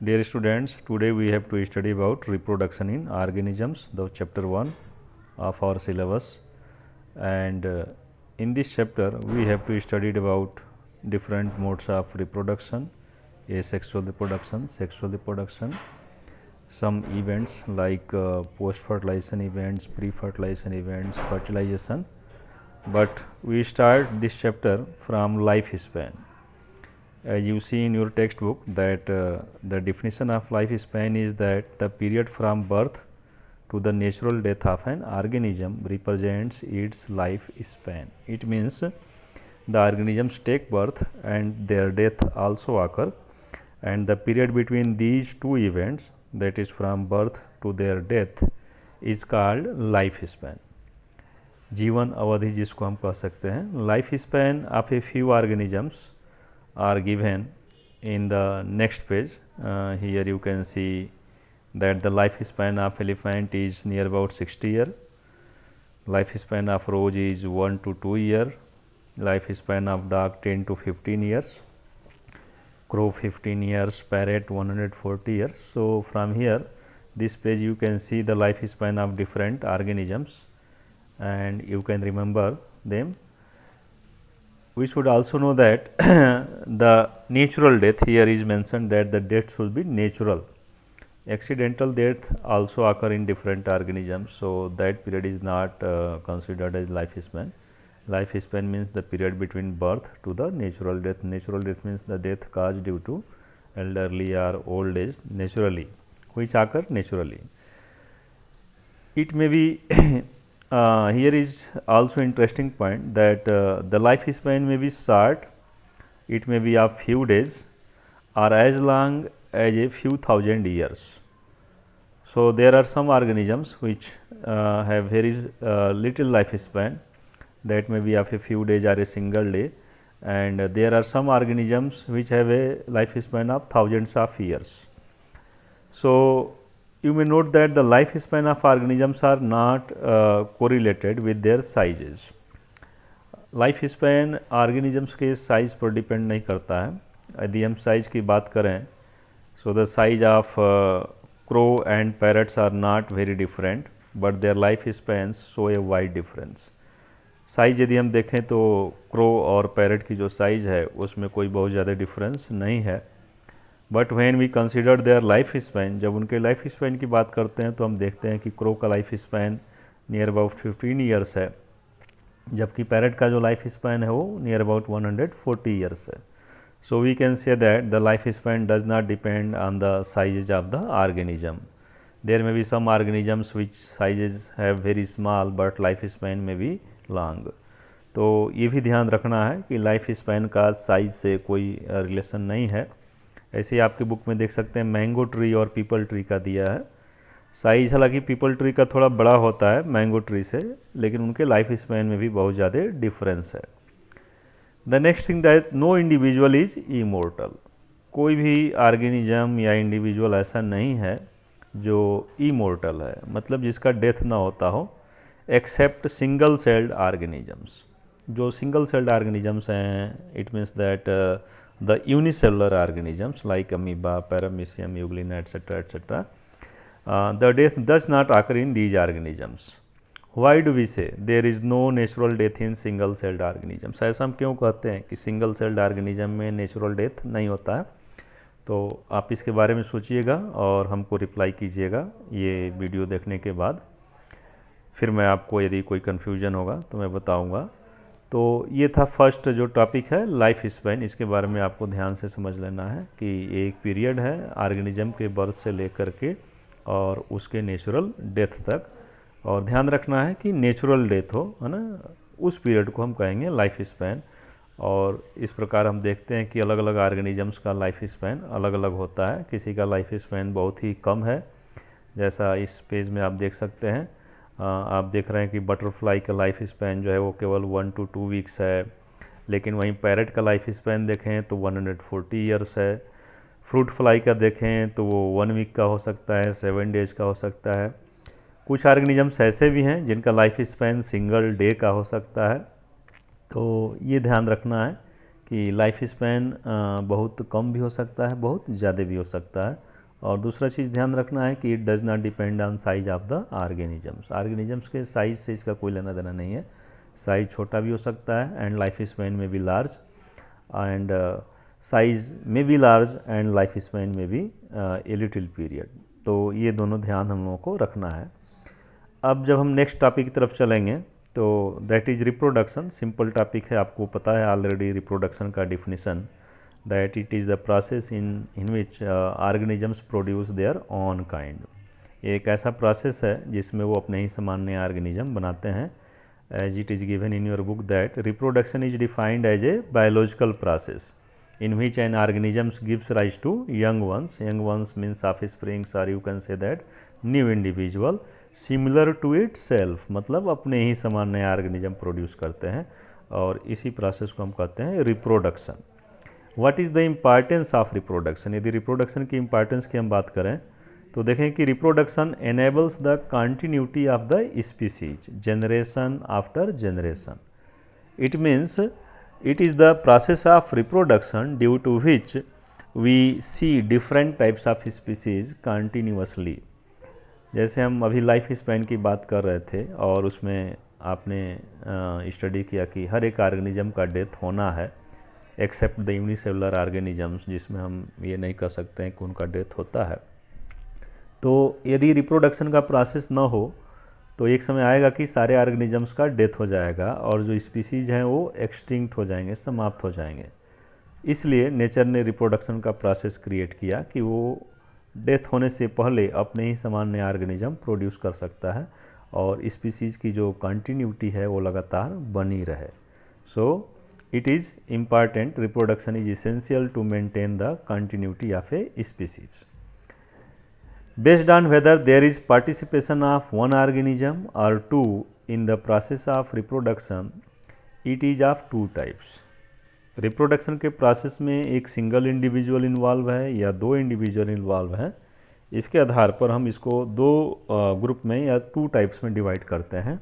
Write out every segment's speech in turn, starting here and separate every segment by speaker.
Speaker 1: Dear students, today we have to study about reproduction in organisms, the chapter 1 of our syllabus. And in this chapter, we have to study about different modes of reproduction, asexual reproduction, sexual reproduction, some events like post-fertilization events, pre-fertilization events, fertilization. But we start this chapter from lifespan. As you see in your textbook that the definition of lifespan is that the period from birth to the natural death of an organism represents its lifespan. It means the organisms take birth and their death also occur, and the period between these two events, that is from birth to their death, is called lifespan. जीवन अवधि जिसको हम कह सकते हैं. Life span of a few organisms are given in the next page. Here you can see that the lifespan of elephant is near about 60 year, lifespan of rose is 1 to 2 year, lifespan of dog 10 to 15 years, crow 15 years, parrot 140 years. So from here this page you can see the lifespan of different organisms and you can remember them. We should also know that the natural death, here is mentioned that the death should be natural. Accidental death also occur in different organisms, so that period is not considered as lifespan. Lifespan means the period between birth to the natural death. Natural death means the death caused due to elderly or old age naturally, which occur naturally. It may be here is also interesting point that the lifespan may be short, it may be of few days or as long as a few thousand years. So there are some organisms which have very little lifespan, that may be of a few days or a single day, and there are some organisms which have a lifespan of thousands of years. So you may note that the lifespan of organisms are not correlated with their sizes. Lifespan organisms के size पर depend नहीं करता है. यदि हम size की बात करें, so the size of crow and parrots are not very different, but their lifespans show a wide difference. Size यदि हम देखें तो क्रो और पैरट की जो साइज है उसमें कोई बहुत ज़्यादा डिफरेंस नहीं है. But when we consider their life span, जब उनके लाइफ स्पैन की बात करते हैं तो हम देखते हैं कि क्रो का life span near about 15 years है, जबकि पैरट का जो लाइफ स्पैन है वो नियर अबाउट 140 ईयर्स है. So we can say that the life span does not depend on the sizes of the organism. There may be some organisms which sizes have very small but life span may be long. तो ये भी ध्यान रखना है कि life span का size से कोई रिलेशन नहीं है. ऐसे ही आपके बुक में देख सकते हैं मैंगो ट्री और पीपल ट्री का दिया है. साइज हालांकि पीपल ट्री का थोड़ा बड़ा होता है मैंगो ट्री से, लेकिन उनके लाइफ स्पैन में भी बहुत ज़्यादा डिफरेंस है. The next thing that no individual is immortal. कोई भी ऑर्गेनिज्म या इंडिविजुअल ऐसा नहीं है जो इमोर्टल है, मतलब जिसका डेथ ना होता हो, एक्सेप्ट सिंगल सेल्ड ऑर्गेनिजम्स. जो सिंगल सेल्ड ऑर्गेनिजम्स हैं, it means that the unicellular organisms like amoeba, paramecium, euglena, etc. The death does not occur in these organisms. Why do we say there is no natural death in single celled organisms? ऐसा हम क्यों कहते हैं कि single celled organism में natural death नहीं होता है? तो आप इसके बारे में सोचिएगा और हमको रिप्लाई कीजिएगा ये वीडियो देखने के बाद. फिर मैं आपको यदि कोई कन्फ्यूजन होगा तो मैं बताऊंगा. तो ये था फर्स्ट जो टॉपिक है लाइफ स्पैन. इसके बारे में आपको ध्यान से समझ लेना है कि एक पीरियड है ऑर्गेनिज्म के बर्थ से लेकर के और उसके नेचुरल डेथ तक, और ध्यान रखना है कि नेचुरल डेथ हो, है ना, उस पीरियड को हम कहेंगे लाइफ स्पैन. और इस प्रकार हम देखते हैं कि अलग अलग ऑर्गेनिजम्स का लाइफ स्पैन अलग अलग होता है. किसी का लाइफ स्पैन बहुत ही कम है, जैसा इस पेज में आप देख सकते हैं. आप देख रहे हैं कि बटरफ्लाई का लाइफ स्पैन जो है वो केवल 1 to 2 वीक्स है, लेकिन वहीं पैरट का लाइफ स्पैन देखें तो 140 ईयर्स है. फ्रूट फ्लाई का देखें तो वो 1 वीक का हो सकता है, 7 डेज का हो सकता है. कुछ ऑर्गेनिजम्स ऐसे भी हैं जिनका लाइफ स्पैन सिंगल डे का हो सकता है. तो ये ध्यान रखना है कि लाइफ स्पैन बहुत कम भी हो सकता है, बहुत ज़्यादा भी हो सकता है. और दूसरा चीज़ ध्यान रखना है कि it does not depend on size of the organisms. Organisms के साइज से इसका कोई लेना देना नहीं है, साइज छोटा भी हो सकता है एंड लाइफ स्पैन में भी लार्ज, एंड साइज में भी लार्ज एंड लाइफ स्पैन में भी ए लिटिल पीरियड। तो ये दोनों ध्यान हम लोगों को रखना है। अब जब हम नेक्स्ट टॉपिक की तरफ चलेंगे तो that is reproduction. Simple topic है, आपको पता है ऑलरेडी रिप्रोडक्शन का definition, that it is the process in which organisms produce their own kind. एक ऐसा प्रोसेस है जिसमें वो अपने ही समान नए ऑर्गेनिज्म बनाते हैं। As it is given in your book that reproduction is defined as a biological process in which an organisms gives rise to young ones. Young ones means offsprings, or you can say that new individual similar to itself, मतलब अपने ही समान नए organism produce करते हैं और इसी process को हम कहते हैं reproduction. What is the importance of reproduction? यदि रिप्रोडक्शन की इम्पॉर्टेंस की हम बात करें तो देखें कि reproduction enables the continuity of the species generation after generation. It means it is the process of reproduction due to which we see different types of species continuously। जैसे हम अभी लाइफ स्पैन की बात कर रहे थे और उसमें आपने स्टडी किया कि हर एक ऑर्गेनिज्म का डेथ होना है एक्सेप्ट द यूनिसेलुलर ऑर्गेनिजम्स, जिसमें हम ये नहीं कह सकते हैं कि उनका डेथ होता है। तो यदि रिप्रोडक्शन का प्रोसेस न हो तो एक समय आएगा कि सारे ऑर्गेनिजम्स का डेथ हो जाएगा और जो स्पीसीज हैं वो एक्सटिंक्ट हो जाएंगे, समाप्त हो जाएंगे। इसलिए नेचर ने रिप्रोडक्शन का प्रोसेस क्रिएट किया कि वो डेथ होने से पहले अपने ही समान नए ऑर्गेनिज्म प्रोड्यूस कर सकता है और स्पीसीज की जो कंटिन्यूटी है वो लगातार बनी रहे। So it is important, reproduction is essential to maintain the continuity of a species. Based on whether there is participation of one organism or two in the process of reproduction, it is of two types. Reproduction के process में एक single individual involve है या दो individual involve हैं, इसके आधार पर हम इसको दो ग्रुप में या टू टाइप्स में डिवाइड करते हैं,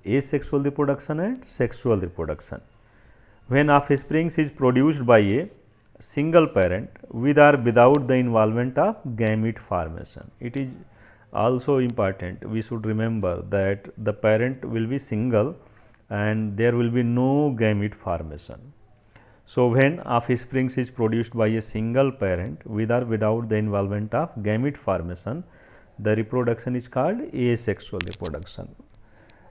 Speaker 1: asexual reproduction and sexual reproduction. When offsprings is produced by A single parent with or without the involvement of gamete formation. It is also important, we should remember that the parent will be single and there will be no gamete formation. So when offspring is produced by a single parent with or without the involvement of gamete formation, the reproduction is called asexual reproduction।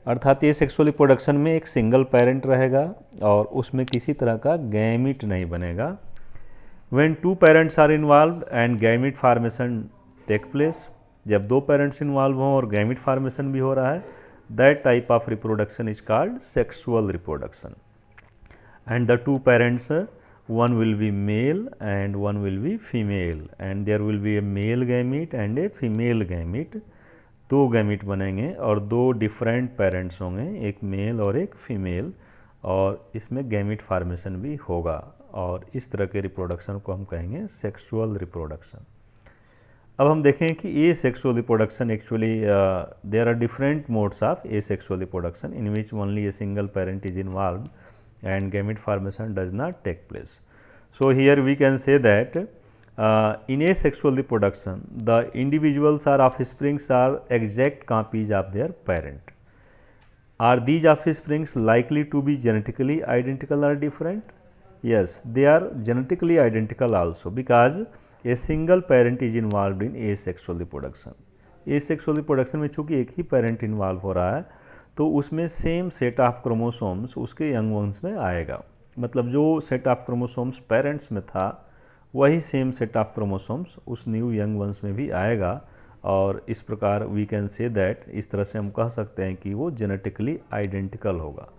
Speaker 1: अर्थात asexual reproduction में एक single parent रहेगा और उसमें किसी तरह का gamete नहीं बनेगा। When two parents are involved and gamete formation take place, जब दो पेरेंट्स इन्वॉल्व हों और गैमिट फार्मेशन भी हो रहा है, that type of reproduction is called sexual reproduction. And the two parents, one will be male and one will be female, and there will be a male gamete and a female gamete. दो gamete बनेंगे और दो different parents होंगे, एक mail और एक female, और इसमें गैमिट फार्मेशन भी होगा और इस तरह के रिप्रोडक्शन को हम कहेंगे सेक्सुअल रिप्रोडक्शन। अब हम देखें कि asexual reproduction actually there are different modes of asexual reproduction in which only a single parent is involved and gamete formation does not take place. So here we can say that in asexual reproduction, the individuals or offsprings are exact copies of their parent. Are these offsprings likely to be genetically identical or different? Yes, they are genetically identical also, because a single parent is involved in asexual reproduction. Asexual reproduction में चूँकि एक ही parent involve हो रहा है तो उसमें same set of chromosomes उसके young ones में आएगा। मतलब जो सेट ऑफ क्रोमोसोम्स पेरेंट्स में था वही सेम सेट ऑफ क्रोमोसोम्स उस न्यू यंग वंस में भी आएगा, और इस प्रकार वी कैन से दैट, इस तरह से हम कह सकते हैं कि वो जेनेटिकली आइडेंटिकल होगा।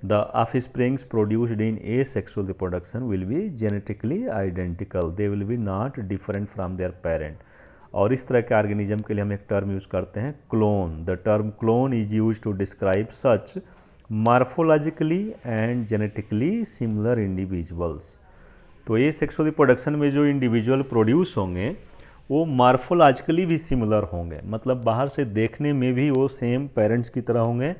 Speaker 1: The offsprings produced in asexual reproduction will be genetically identical, they will be not different from there parent. और इस तरह के ऑर्गेनिज्म के लिए हम एक टर्म यूज करते हैं clone. The term clone is use to describe such morphologically and genetically similar individuals. तो ये सेक्सुअल रिप्रोडक्शन में जो इंडिविजुअल प्रोड्यूस होंगे वो मॉर्फोलॉजिकली भी सिमिलर होंगे, मतलब बाहर से देखने में भी वो सेम पेरेंट्स की तरह होंगे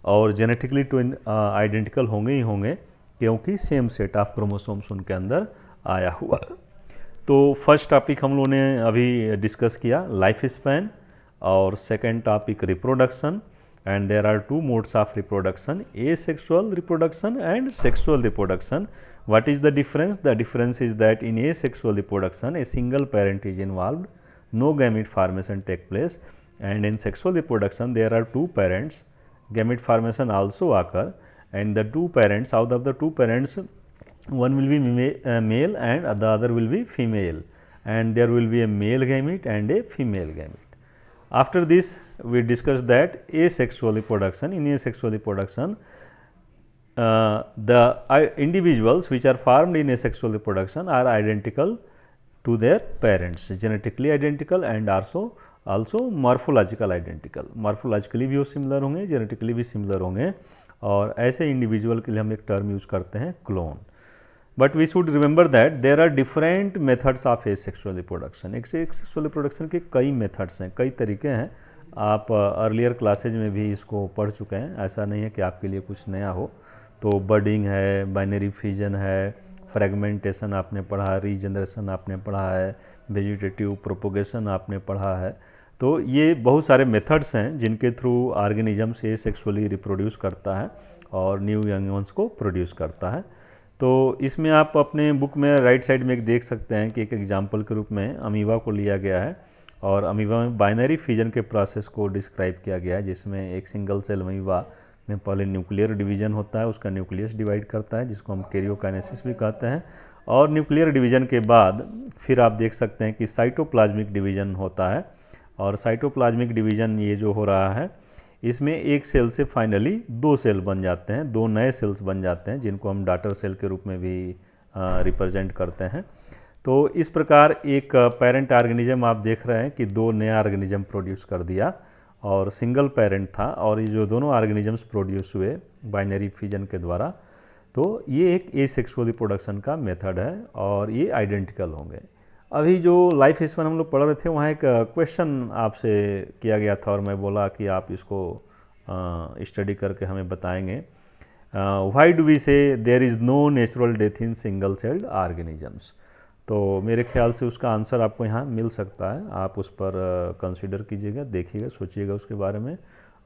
Speaker 1: और जेनेटिकली तो आइडेंटिकल होंगे ही होंगे, क्योंकि सेम सेट ऑफ क्रोमोसोम्स उनके अंदर आया हुआ। तो फर्स्ट टॉपिक हम लोगों ने अभी डिस्कस किया लाइफ स्पैन, और second topic reproduction, and there are two modes of reproduction, asexual reproduction and sexual reproduction. What is the difference? The difference is that in asexual reproduction a single parent is involved, no gamete formation take place, and in sexual reproduction there are two parents, gamete formation also occur, and the two parents, out of the two parents, one will be male and the other will be female, and there will be a male gamete and a female gamete. After this we discussed that asexual reproduction. In asexual reproduction, the individuals which are formed in asexual reproduction are identical to their parents, genetically identical and also morphological identical. Morphologically भी वो similar होंगे, genetically भी similar होंगे, और ऐसे individual के लिए हम एक term use करते हैं clone. But we should remember that there are different methods of asexual reproduction. asexual reproduction के कई methods हैं, कई तरीके हैं. आप अर्लियर क्लासेज में भी इसको पढ़ चुके हैं, ऐसा नहीं है कि आपके लिए कुछ नया हो. तो बर्डिंग है, बाइनरी फिजन है, फ्रेगमेंटेशन आपने पढ़ा है, रीजनरेशन आपने पढ़ा है, वेजिटेटिव प्रोपोगेशन आपने पढ़ा है. तो ये बहुत सारे मेथड्स हैं जिनके थ्रू ऑर्गेनिजम्स एसेक्सुअली रिप्रोड्यूस करता है और न्यू यंग वंस को प्रोड्यूस करता है. तो इसमें आप अपने बुक में राइट साइड में एक देख सकते हैं कि एक एग्जाम्पल के रूप में अमीबा को लिया गया है, और अमीबा में बाइनरी फिजन के प्रोसेस को डिस्क्राइब किया गया है, जिसमें एक सिंगल सेल अमीबा में पहले न्यूक्लियर डिवीजन होता है, उसका न्यूक्लियस डिवाइड करता है जिसको हम कैरियोकाइनेसिस भी कहते हैं, और न्यूक्लियर डिवीजन के बाद फिर आप देख सकते हैं कि साइटोप्लाज्मिक डिवीजन होता है. और साइटोप्लाज्मिक डिवीजन ये जो हो रहा है, इसमें एक सेल से फाइनली दो सेल बन जाते हैं, दो नए सेल्स बन जाते हैं जिनको हम डॉटर सेल के रूप में भी रिप्रेजेंट करते हैं. तो इस प्रकार एक पेरेंट ऑर्गेनिज्म आप देख रहे हैं कि दो नया ऑर्गेनिज्म प्रोड्यूस कर दिया, और सिंगल पेरेंट था, और ये जो दोनों ऑर्गेनिजम्स प्रोड्यूस हुए बाइनरी फिजन के द्वारा, तो ये एक एसेक्सुअल रिप्रोडक्शन का मेथड है और ये आइडेंटिकल होंगे. अभी जो लाइफ स्पैन हम लोग पढ़ रहे थे, वहाँ एक क्वेश्चन आपसे किया गया था और मैं बोला कि आप इसको स्टडी करके हमें बताएंगे. Why do we say there is no natural death in single celled organisms. तो मेरे ख्याल से उसका आंसर आपको यहाँ मिल सकता है. आप उस पर कंसिडर कीजिएगा, देखिएगा, सोचिएगा उसके बारे में,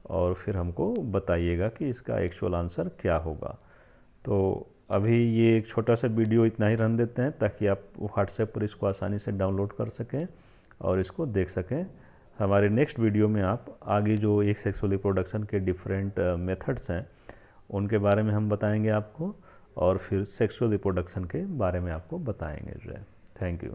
Speaker 1: और फिर हमको बताइएगा कि इसका एक्चुअल आंसर क्या होगा. तो अभी ये एक छोटा सा वीडियो इतना ही रहने देते हैं ताकि आप व्हाट्सएप पर इसको आसानी से डाउनलोड कर सकें और इसको देख सकें. हमारे नेक्स्ट वीडियो में आप आगे जो एक सेक्सुअल रिप्रोडक्शन के डिफरेंट मेथड्स हैं उनके बारे में हम बताएंगे आपको, और फिर सेक्सुअल रिप्रोडक्शन के बारे में आपको बताएंगे जो है. Thank you.